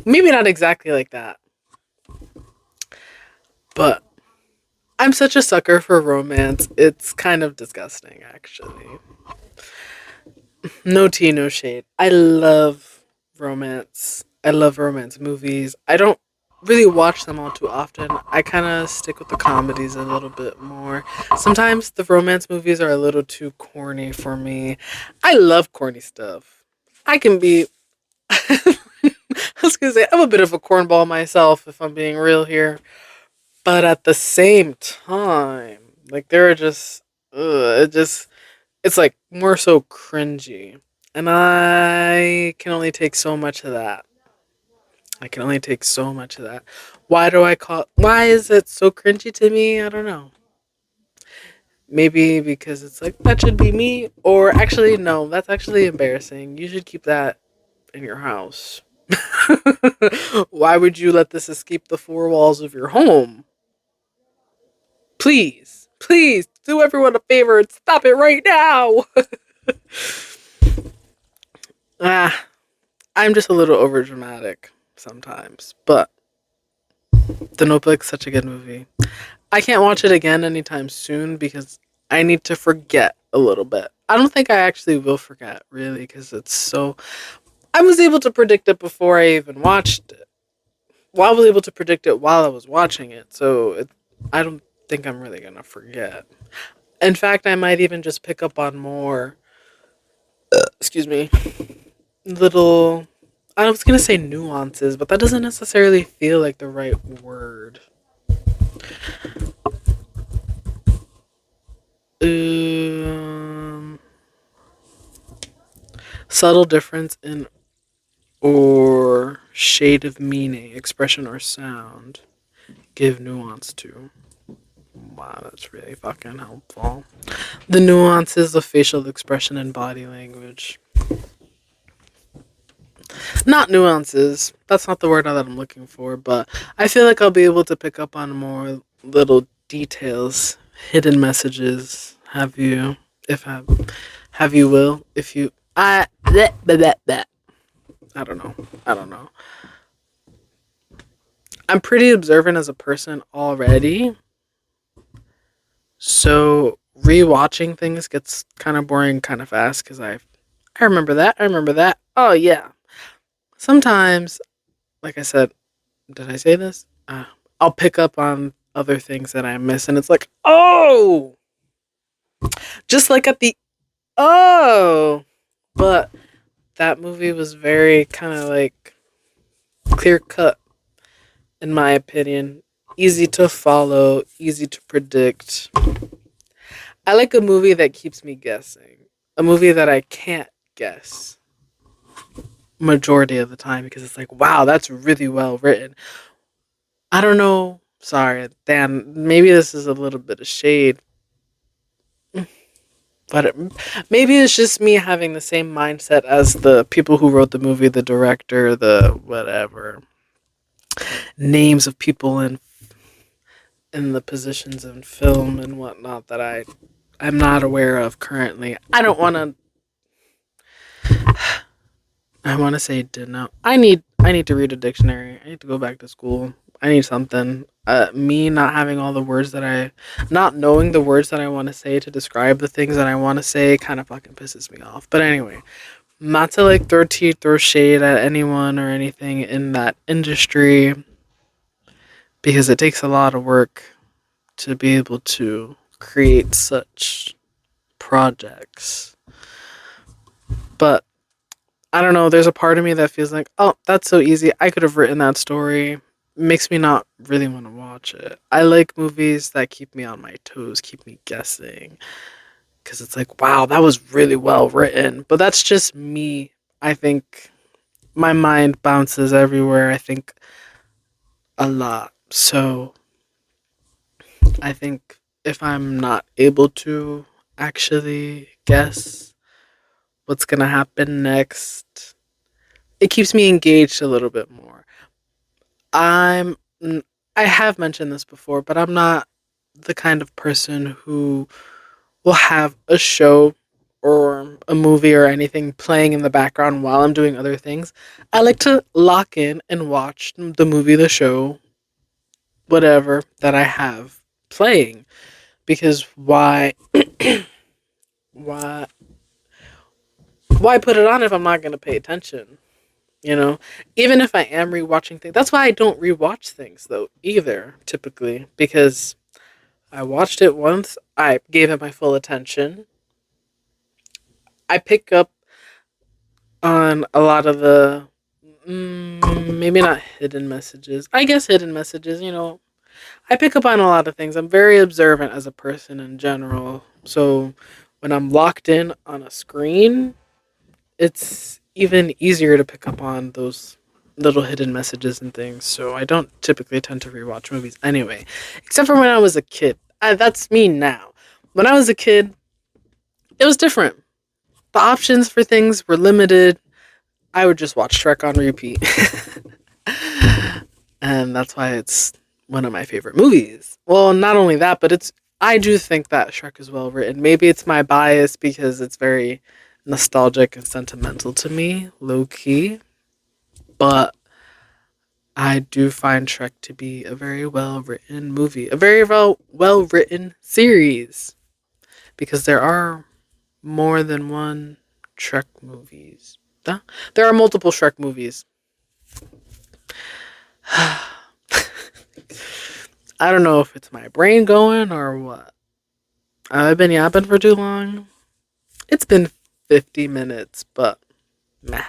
Maybe not exactly like that, but I'm such a sucker for romance. It's kind of disgusting, actually. No tea, no shade. I love romance. I love romance movies. I don't really watch them all too often. I kind of stick with the comedies a little bit more. Sometimes the romance movies are a little too corny for me. I love corny stuff. I can be. I was gonna say, I'm a bit of a cornball myself, if I'm being real here. But at the same time, like there are just, it's like more so cringy, and I can only take so much of that. I can only take so much of that. Why do I call? Why is it so cringy to me? I don't know. Maybe because it's like, that should be me. Or actually, no, that's actually embarrassing. You should keep that in your house. Why would you let this escape the four walls of your home? Please, please do everyone a favor and stop it right now. ah, I'm just a little overdramatic sometimes, but The Notebook's such a good movie. I can't watch it again anytime soon because I need to forget a little bit. I don't think I actually will forget, really, because it's so. I was able to predict it before I even watched it. Well, I was able to predict it while I was watching it, so I don't think I'm really gonna forget. In fact, I might even just pick up on more. Excuse me, little. I was gonna say nuances, but that doesn't necessarily feel like the right word. Um, Subtle difference in or shade of meaning, expression, or sound. Give nuance to. Wow, that's really fucking helpful. The nuances of facial expression and body language. Not nuances. That's not the word that I'm looking for, but I feel like I'll be able to pick up on more little details, hidden messages. Have you will, if you, that. I don't know. I don't know. I'm pretty observant as a person already, so rewatching things gets kind of boring kind of fast because I remember that. I remember that. Oh yeah. Sometimes, like I said, did I say this? I'll pick up on other things that I miss, and it's like, oh, just like at the oh, but that movie was very kind of like clear cut, in my opinion. Easy to follow, easy to predict. I like a movie that keeps me guessing. A movie that I can't guess majority of the time because it's like, wow, that's really well written. I don't know. Sorry, Dan. Maybe this is a little bit of shade, but maybe it's just me having the same mindset as the people who wrote the movie, the director, the whatever names of people in the positions in film and whatnot that I'm not aware of currently. I want to say did not. I need to read a dictionary. I need to go back to school. I need something. Me not having all the words that not knowing the words that I want to say to describe the things that I want to say kind of fucking pisses me off. But anyway, not to like throw tea, throw shade at anyone or anything in that industry because it takes a lot of work to be able to create such projects. But I don't know, there's a part of me that feels like, oh, that's so easy. I could have written that story. Makes me not really want to watch it. I like movies that keep me on my toes, keep me guessing. Because it's like, wow, that was really well written. But that's just me. I think my mind bounces everywhere. I think a lot. So I think if I'm not able to actually guess what's going to happen next, it keeps me engaged a little bit more. I'm I have mentioned this before, but I'm not the kind of person who will have a show or a movie or anything playing in the background while I'm doing other things. I like to lock in and watch the movie, the show, whatever that I have playing because why why put it on if I'm not going to pay attention? You know, even if I am rewatching things, that's why I don't rewatch things though either. Typically, because I watched it once, I gave it my full attention. I pick up on a lot of the maybe not hidden messages. I guess hidden messages. You know, I pick up on a lot of things. I'm very observant as a person in general. So when I'm locked in on a screen, it's even easier to pick up on those little hidden messages and things. So I don't typically tend to rewatch movies anyway, except for when I was a kid. That's me now. When I was a kid, it was different. The options for things were limited. I would just watch Shrek on repeat. And that's why it's one of my favorite movies. Well, not only that, but I do think that Shrek is well written. Maybe it's my bias because it's very nostalgic and sentimental to me, low key. But I do find Shrek to be a very well written movie, a very well written series, because there are more than one Shrek movies. Huh? There are multiple Shrek movies. I don't know if it's my brain going or what. I've been yapping for too long. It's been 50 minutes, but meh.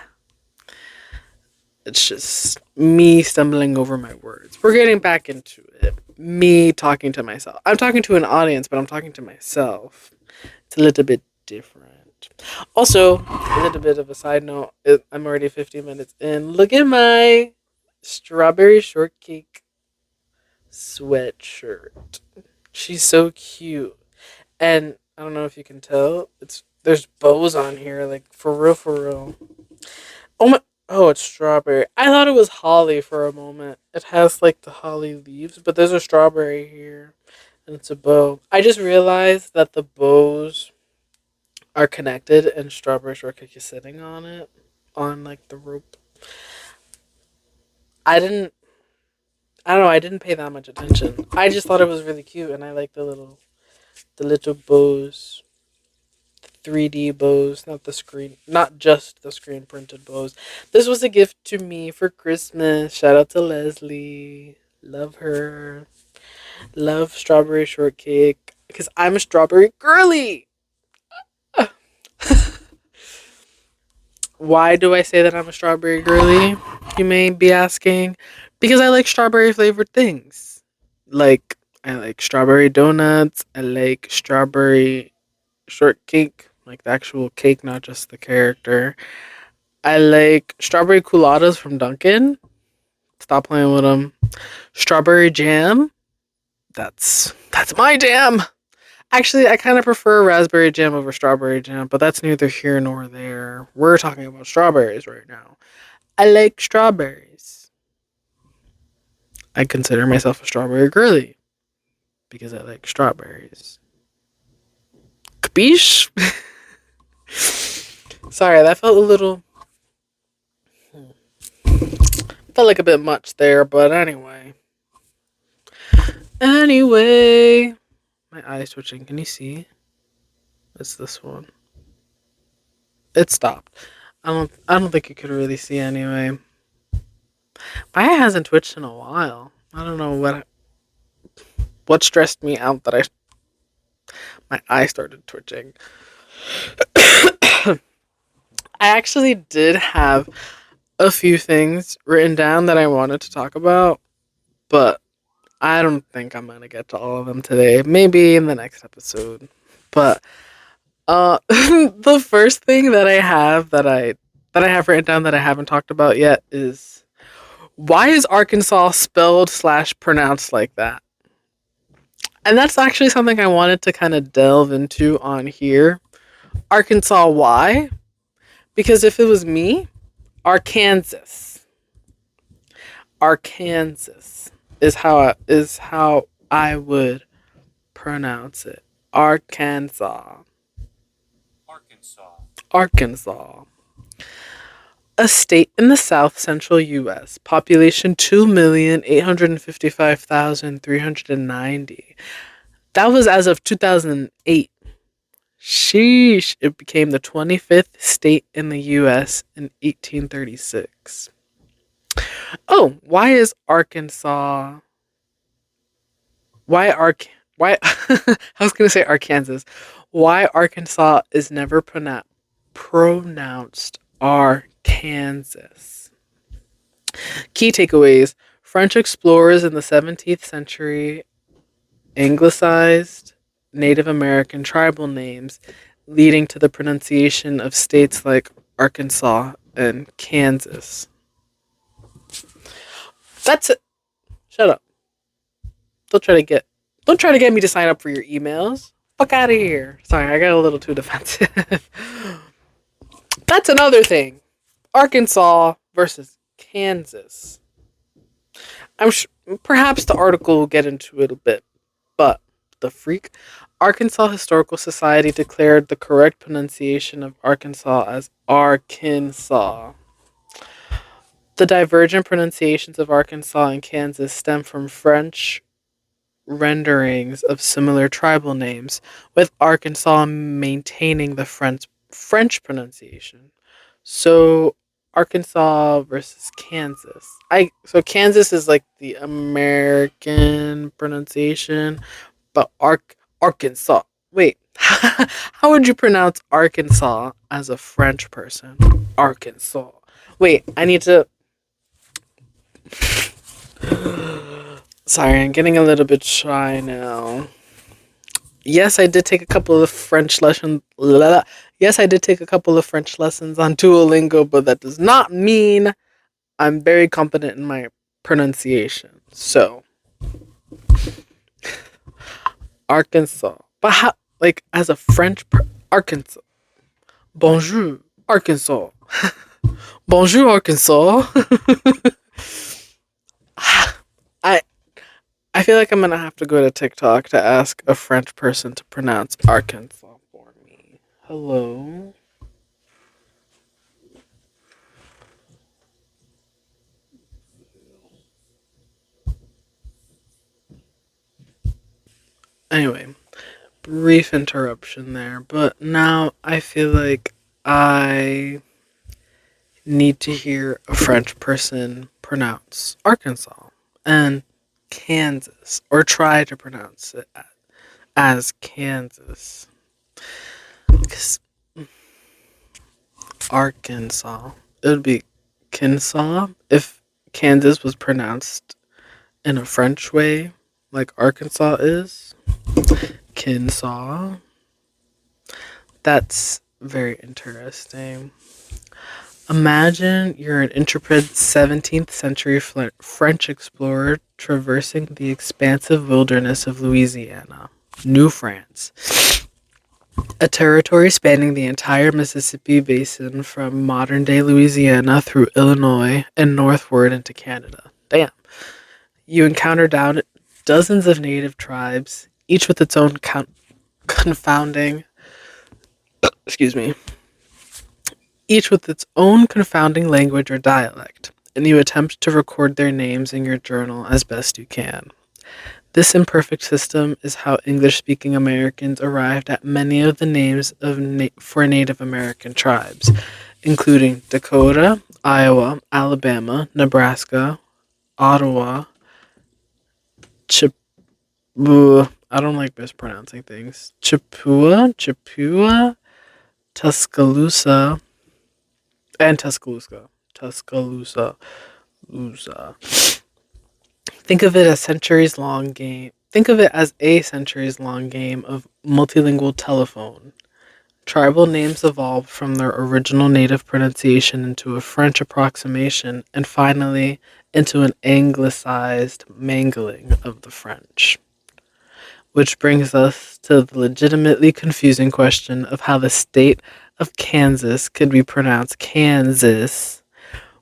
It's just me stumbling over my words. We're getting back into it. Me talking to myself. I'm talking to an audience, but I'm talking to myself. It's a little bit different. Also, a little bit of a side note. I'm already 50 minutes in. Look at my strawberry shortcake sweatshirt. She's so cute. And I don't know if you can tell. There's bows on here, like for real, for real. Oh my! Oh, it's strawberry. I thought it was holly for a moment. It has like the holly leaves, but there's a strawberry here, and it's a bow. I just realized that the bows are connected, and strawberry shortcake is sitting on it, on like the rope. I didn't. I don't know. I didn't pay that much attention. I just thought it was really cute, and I like the little bows. 3D bows, not just the screen printed bows. This was a gift to me for Christmas. Shout out to Leslie. Love her. Love strawberry shortcake because I'm a strawberry girly. Why do I say that I'm a strawberry girly? You may be asking. Because I like strawberry flavored things. Like, I like strawberry donuts. I like strawberry shortcake, like the actual cake, not just the character. I like strawberry culottes from Dunkin'. Stop playing with them. Strawberry jam. That's my jam. Actually, I kind of prefer raspberry jam over strawberry jam, but that's neither here nor there. We're talking about strawberries right now. I like strawberries. I consider myself a strawberry girly because I like strawberries. Capiche? Sorry, that felt a little. Felt like a bit much there, but anyway. Anyway. My eye's twitching. Can you see? It's this one. It stopped. I don't think you could really see anyway. My eye hasn't twitched in a while. I don't know what stressed me out that my eye started twitching. I actually did have a few things written down that I wanted to talk about, but I don't think I'm gonna get to all of them today. Maybe in the next episode. But the first thing that I have written down that I haven't talked about yet is why is Arkansas spelled / pronounced like that? And that's actually something I wanted to kind of delve into on here. Arkansas, why? Because if it was me, Arkansas. Arkansas is how I would pronounce it. Arkansas. Arkansas. A state in the south central U.S. Population 2,855,390. That was as of 2008. Sheesh. It became the 25th state in the U.S. in 1836. Oh, why is Arkansas? Why? I was gonna say Arkansas. Why Arkansas is never pronounced Arkansas. Key takeaways: French explorers in the 17th century anglicized Native American tribal names, leading to the pronunciation of states like Arkansas and Kansas. That's it. Shut up. Don't try to get me to sign up for your emails. Fuck out of here. Sorry, I got a little too defensive. That's another thing. Arkansas versus Kansas. I'm sh- Perhaps the article will get into it a bit, but the freak. Arkansas Historical Society declared the correct pronunciation of Arkansas as Arkansas. The divergent pronunciations of Arkansas and Kansas stem from French renderings of similar tribal names, with Arkansas maintaining the French pronunciation. So Arkansas versus Kansas. So Kansas is like the American pronunciation, but Arkansas. Wait, how would you pronounce Arkansas as a French person? Arkansas. Wait, I need to. Sorry, I'm getting a little bit shy now. Yes, I did take a couple of French lessons. Yes, I did take a couple of French lessons on Duolingo, but that does not mean I'm very competent in my pronunciation. So, Arkansas. But how, like, as a Arkansas. Bonjour, Arkansas. Bonjour, Arkansas. I I feel like I'm gonna have to go to TikTok to ask a French person to pronounce Arkansas for me. Hello. Anyway, brief interruption there, but now I feel like I need to hear a French person pronounce Arkansas and Kansas, or try to pronounce it as Kansas. Because Arkansas, it would be Kinsaw if Kansas was pronounced in a French way, like Arkansas is. Kinsaw. That's very interesting. Imagine you're an intrepid 17th century French explorer traversing the expansive wilderness of Louisiana, New France, a territory spanning the entire Mississippi basin from modern day Louisiana through Illinois and northward into Canada. Damn. You encounter dozens of native tribes, each with its own confounding, excuse me, each with its own confounding language or dialect, and you attempt to record their names in your journal as best you can. This imperfect system is how English-speaking Americans arrived at many of the names for Native American tribes, including Dakota, Iowa, Alabama, Nebraska, Ottawa, Chip. I don't like mispronouncing things. Chippewa, Tuscaloosa, and Tuscaloosa. Think of it as centuries long game. Think of it as a centuries long game of multilingual telephone. Tribal names evolved from their original native pronunciation into a French approximation, and finally into an anglicized mangling of the French. Which brings us to the legitimately confusing question of how the state of Kansas could be pronounced Kansas,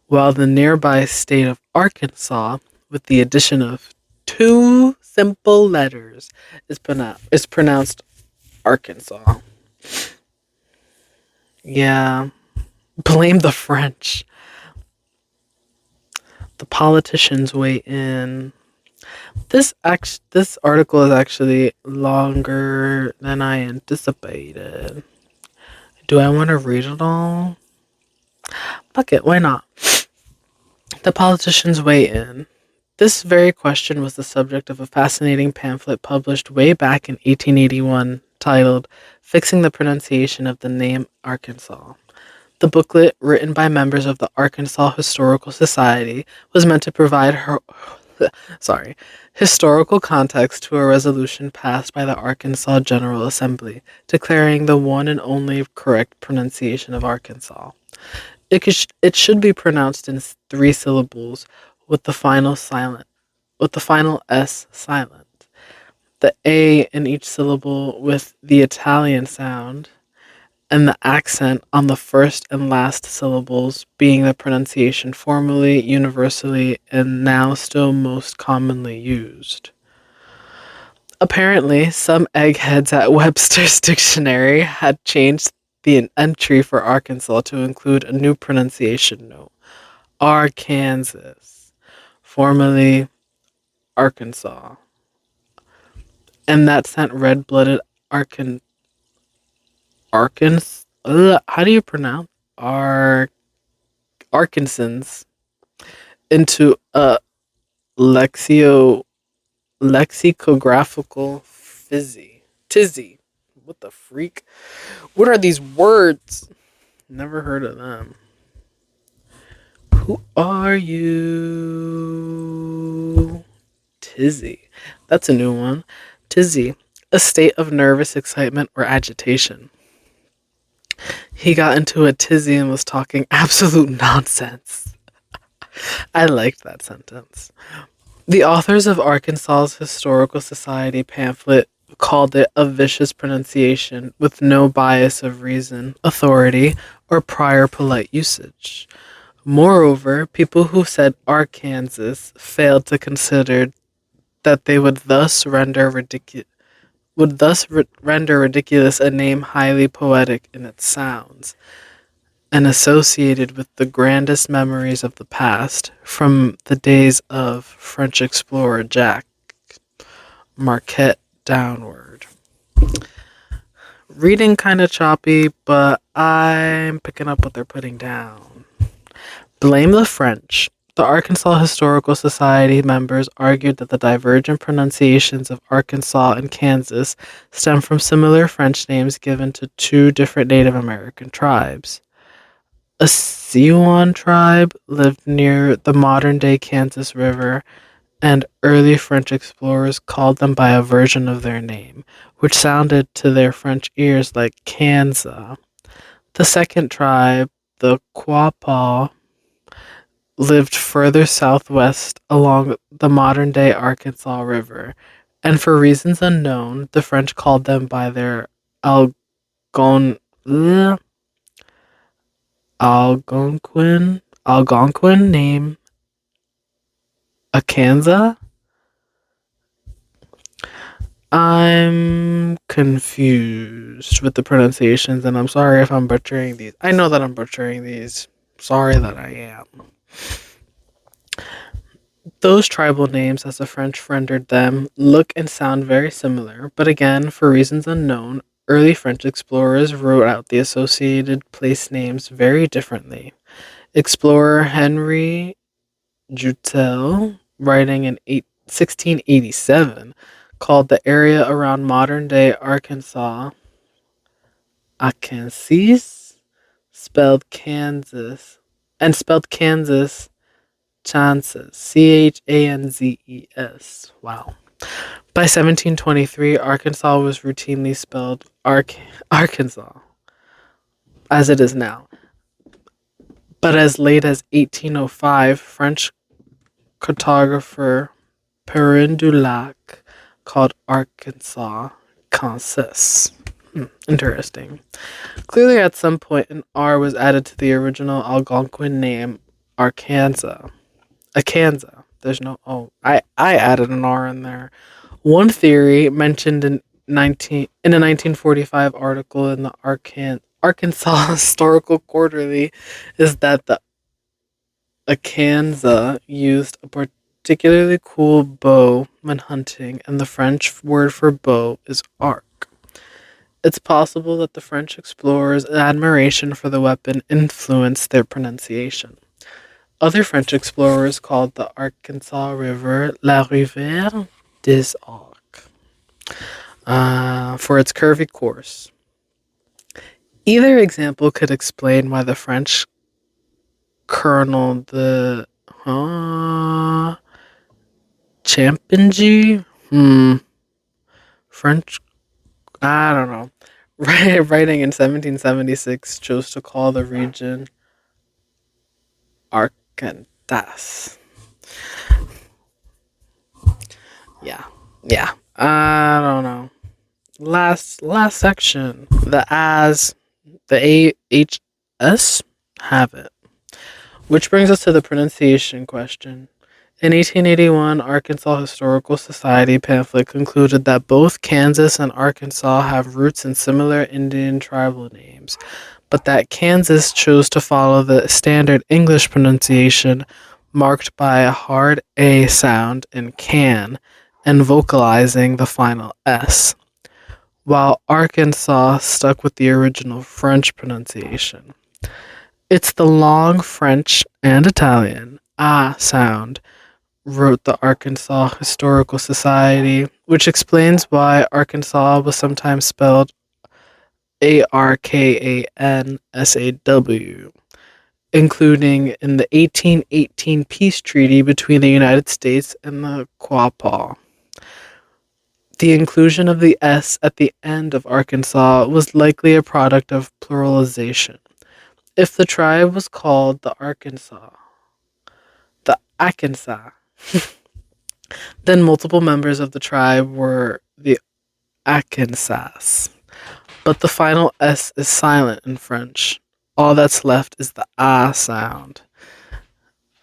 while the nearby state of Arkansas, with the addition of two simple letters, is pronounced Arkansas. Yeah, blame the French. The politicians weigh in. This article is actually longer than I anticipated. Do I want to read it all? Fuck it, why not? The politicians weigh in. This very question was the subject of a fascinating pamphlet published way back in 1881 titled Fixing the Pronunciation of the Name Arkansas. The booklet, written by members of the Arkansas Historical Society, was meant to provide historical context to a resolution passed by the Arkansas General Assembly, declaring the one and only correct pronunciation of Arkansas. It should be pronounced in three syllables with the final S silent. the A in each syllable with the Italian sound, and the accent on the first and last syllables being the pronunciation formerly, universally, and now still most commonly used. Apparently, some eggheads at Webster's Dictionary had changed the entry for Arkansas to include a new pronunciation note: Arkansas, formerly Arkansas. And that sent red-blooded how do you pronounce Arkansans into a lexio lexicographical tizzy. What the freak? What are these words? Never heard of them. Who are you? Tizzy. That's a new one. Tizzy. A state of nervous excitement or agitation. He got into a tizzy and was talking absolute nonsense. I liked that sentence. The authors of Arkansas's Historical Society pamphlet called it a vicious pronunciation with no bias of reason, authority, or prior polite usage. Moreover, people who said Arkansas failed to consider that they would thus render ridiculous a name highly poetic in its sounds and associated with the grandest memories of the past from the days of French explorer Jacques Marquette downward. Reading kind of choppy, but I'm picking up what they're putting down. Blame the French. The Arkansas Historical Society members argued that the divergent pronunciations of Arkansas and Kansas stem from similar French names given to two different Native American tribes. A Siouan tribe lived near the modern-day Kansas River, and early French explorers called them by a version of their name, which sounded to their French ears like Kansa. The second tribe, the Quapaw, lived further southwest along the modern-day Arkansas River, and for reasons unknown, the French called them by their Algon Algonquin name, Akansa. I'm confused with the pronunciations, and I'm sorry if I'm butchering these. I know that I'm butchering these. Sorry that I am. Those tribal names, as the French rendered them, look and sound very similar, but again, for reasons unknown, early French explorers wrote out the associated place names very differently. Explorer Henry Joutel, writing in 1687, called the area around modern-day Arkansas Arkansas, spelled Kansas, and spelled Kansas Chances, Chanzes. Wow. By 1723, Arkansas was routinely spelled Arkansas, as it is now. But as late as 1805, French cartographer Perrin du Lac called Arkansas Kansas. Interesting. Clearly, at some point, an R was added to the original Algonquin name, Arkansas. Akansa. There's no I added an R in there. One theory mentioned in a 1945 article in the Arkansas Historical Quarterly is that the Akansa used a particularly cool bow when hunting, and the French word for bow is arc. It's possible that the French explorers' admiration for the weapon influenced their pronunciation. Other French explorers called the Arkansas River La Rivière des Arcs for its curvy course. Either example could explain why the French colonel the Champigny French, I don't know, writing in 1776 chose to call the region Arkansas. Yeah. I don't know. Last section. The A H S have it. Which brings us to the pronunciation question. In 1881, Arkansas Historical Society pamphlet concluded that both Kansas and Arkansas have roots in similar Indian tribal names, but that Kansas chose to follow the standard English pronunciation marked by a hard A sound in can and vocalizing the final S, while Arkansas stuck with the original French pronunciation. It's the long French and Italian ah sound, wrote the Arkansas Historical Society, which explains why Arkansas was sometimes spelled Arkansaw, including in the 1818 peace treaty between the United States and the Quapaw. The inclusion of the S at the end of Arkansas was likely a product of pluralization. If the tribe was called the Arkansas, then multiple members of the tribe were the Arkansas. But the final S is silent in French. All that's left is the ah sound.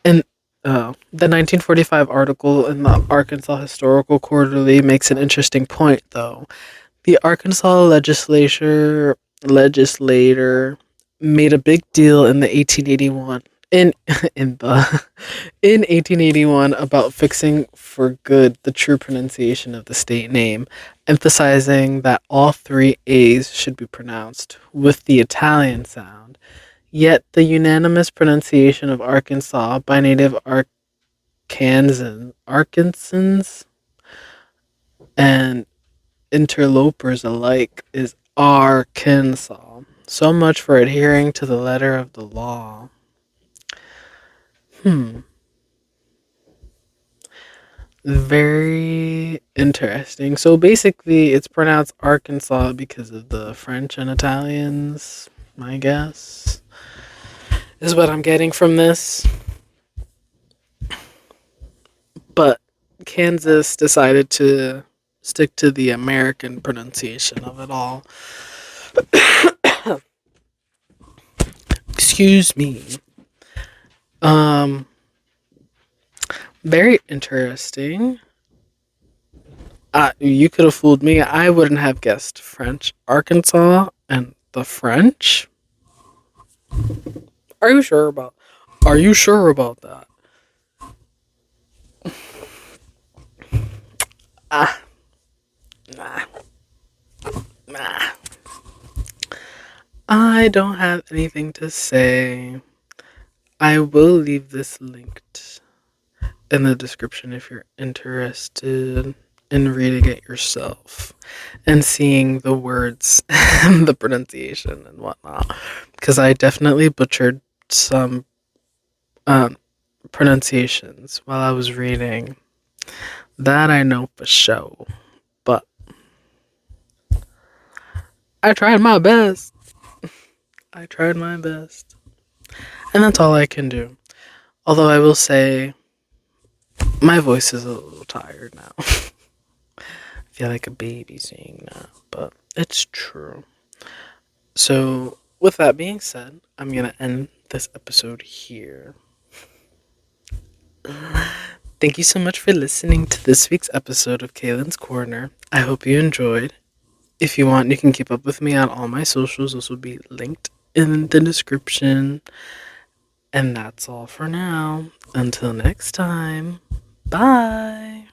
And the 1945 article in the Arkansas Historical Quarterly makes an interesting point, though. The Arkansas legislator made a big deal in the 1881 in 1881 about fixing for good the true pronunciation of the state name, emphasizing that all three A's should be pronounced with the Italian sound. Yet the unanimous pronunciation of Arkansas by native Arkansans and interlopers alike is Arkansas. So much for adhering to the letter of the law. Very interesting. So basically, it's pronounced Arkansas because of the French and Italians, I guess, is what I'm getting from this. But Kansas decided to stick to the American pronunciation of it all. Excuse me. Very interesting. You could have fooled me. I wouldn't have guessed French. Arkansas and the French? Are you sure about that? Ah, nah. Nah. I don't have anything to say. I will leave this linked in the description if you're interested in reading it yourself and seeing the words and the pronunciation and whatnot. Because I definitely butchered some pronunciations while I was reading. That I know for sure. But I tried my best. And that's all I can do. Although I will say, my voice is a little tired now. I feel like a baby saying that, but it's true. So, with that being said, I'm going to end this episode here. Thank you so much for listening to this week's episode of Kaylin's Korner. I hope you enjoyed. If you want, you can keep up with me on all my socials. Those will be linked in the description. And that's all for now. Until next time. Bye.